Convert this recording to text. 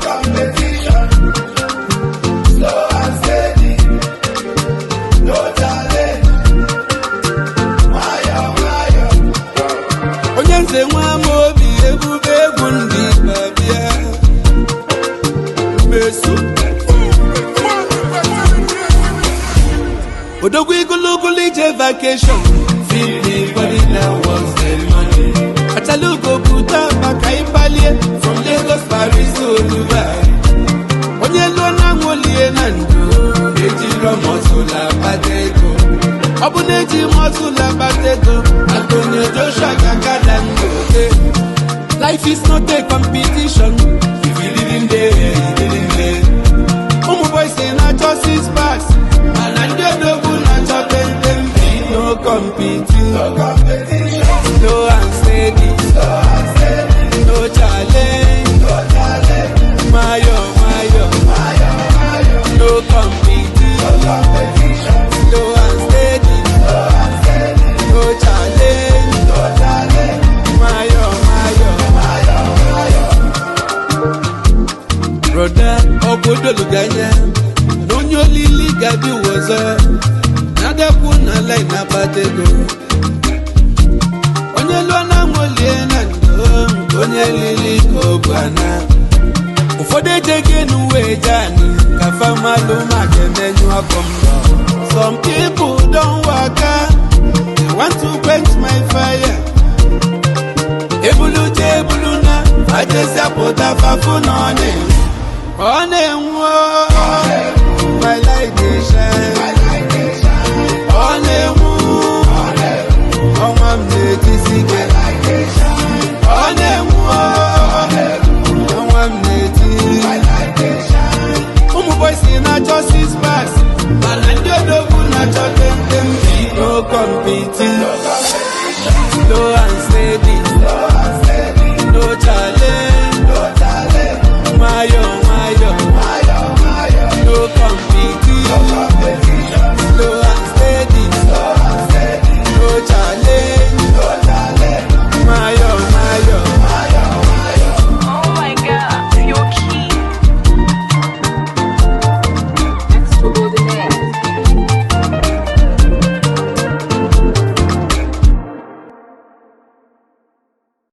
competition. Slow and steady, no challenge. Mayo, mayo. Onyenze nwa mobi ebube gundi babia. Mesu. Odogwu iguluguli je vacation. Feel the body now was the money. Atalugo puta baka ipalie. From Lagos, Paris to Dubai. Onyelo na ngolie nando. Eji romosula bateko. Obuneji mosula bateko. Antonio Joshua Kakadango. Life is not a competition. If you live in there, you live in there. Omo boys say na just 6 packs. And I don't know na just 10. No competing, No competition. slow and steady, no challenge, No challenge. mayo, mayo, Mayo, mayo. no competing, No competition. slow and steady, Slow and steady, no challenge, no challenge. mayo, mayo. Mayo, mayo. Brother, obodo luganya, n'onye olili gabi wozo, n'adakwu na line na batego. Onye lụọ na nwolie na ndo, onye lili kobana. Ụfọdụ ejege n'uwe jani, ka famalụ maka emenyu akọm. Some people don't waka, they want to quench my fire. Ebulu je ebulu na, fajesi apụta fafu n'ọnị. My light dey shine. I'm the secret. Boys in a just 6 packs. And I don't know no competing. Slow and steady, no challenge.